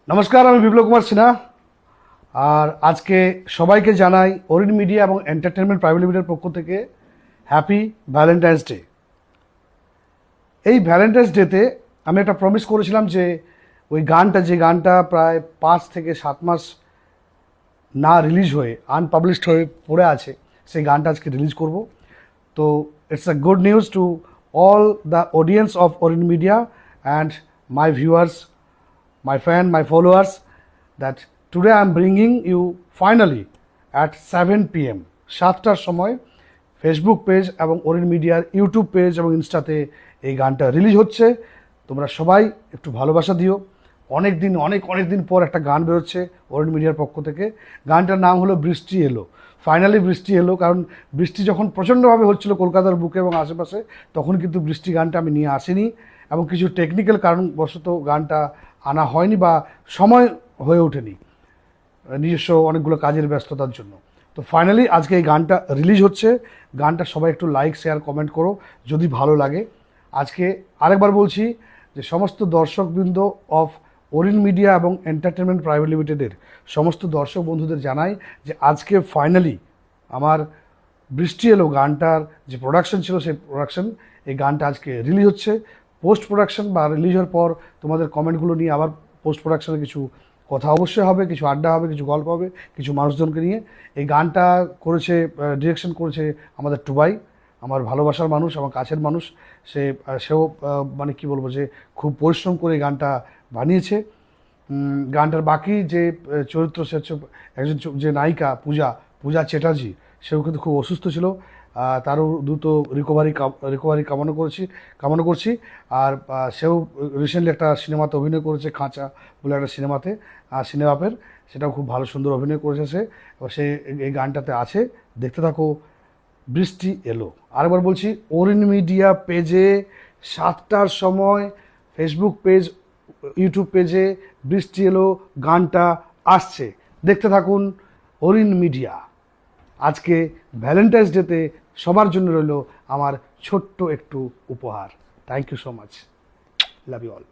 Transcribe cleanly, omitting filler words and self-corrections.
নমস্কার, আমি বিপ্লব কুমার সিনহা। আর আজকে সবাইকে জানাই অরিন মিডিয়া এবং এন্টারটেনমেন্ট প্রাইভেট লিমিটেডের পক্ষ থেকে হ্যাপি ভ্যালেন্টাইন্স ডে। এই ভ্যালেন্টাইন্স ডেতে আমি একটা প্রমিস করেছিলাম যে ওই যে গানটা প্রায় 5 থেকে 7 মাস না রিলিজ হয়ে আনপাবলিশড হয়ে পড়ে আছে, সেই গানটা আজকে রিলিজ করব। তো it's a good news to all the audience of Arin media and my viewers, my fan, my followers, that today I am bringing you finally at 7 p.m. 7টার সময় ফেসবুক পেজ এবং অরিন মিডিয়ার ইউটিউব পেজ এবং ইনস্টাতে এই গানটা release হচ্ছে। তোমরা সবাই একটু ভালোবাসা দিও। অনেক দিন পর একটা গান বেরোচ্ছে অরিন মিডিয়ার পক্ষ থেকে। গানটার নাম হলো বৃষ্টি এলো। ফাইনালি বৃষ্টি এলো, কারণ বৃষ্টি যখন প্রচণ্ডভাবে হচ্ছিল কলকাতার বুকে এবং আশেপাশে, তখন কিন্তু বৃষ্টি গানটা আমি নিয়ে আসিনি এবং কিছু টেকনিক্যাল কারণবশত গানটা আনা হয়নি বা সময় হয়ে ওঠেনি, নিজস্ব অনেকগুলো কাজের ব্যস্ততার জন্য। তো ফাইনালি আজকে এই গানটা রিলিজ হচ্ছে। গানটা সবাই একটু লাইক, শেয়ার, কমেন্ট করো যদি ভালো লাগে। আজকে আরেকবার বলছি যে সমস্ত দর্শকবৃন্দ অফ অরিন মিডিয়া এবং এন্টারটেনমেন্ট প্রাইভেট লিমিটেডের সমস্ত দর্শক বন্ধুদের জানাই যে আজকে ফাইনালি আমার বৃষ্টি এলো গানটার যে প্রোডাকশন ছিল, সেই প্রোডাকশন, এই গানটা আজকে রিলিজ হচ্ছে। পোস্ট প্রোডাকশন বা রিলিজ হওয়ার পর তোমাদের কমেন্টগুলো নিয়ে আবার পোস্ট প্রোডাকশনে কিছু কথা অবশ্যই হবে, কিছু আড্ডা হবে, কিছু গল্প হবে, কিছু মানুষজনকে নিয়ে। এই গানটা করেছে, ডিরেকশন করেছে আমাদের টুবাই, আমার ভালোবাসার মানুষ, আমার কাছের মানুষ। সেও মানে কি বলবো, যে খুব পরিশ্রম করে এই গানটা বানিয়েছে। গানটার বাকি যে চরিত্র, সে হচ্ছে একজন যে নায়িকা পূজা চ্যাটার্জি, সেও কিন্তু খুব অসুস্থ ছিল। তারও দ্রুত রিকভারি কামনা করছি। আর সেও রিসেন্টলি একটা সিনেমাতে অভিনয় করেছে, খাঁচা বলে একটা সিনেমাপের, সেটাও খুব ভালো সুন্দর অভিনয় করেছে সে। সে এই গানটাতে আছে, দেখতে থাকো। বৃষ্টি এলো। আরেকবার বলছি, অরিন মিডিয়া পেজে 7টার সময়, ফেসবুক পেজ, ইউটিউব পেজে বৃষ্টি এলো গানটা আসছে, দেখতে থাকুন অরিন মিডিয়া। আজকে ভ্যালেন্টাইন্স ডেতে সবার জন্য রইল আমার ছোট্ট একটু উপহার। Thank you so much, love you all.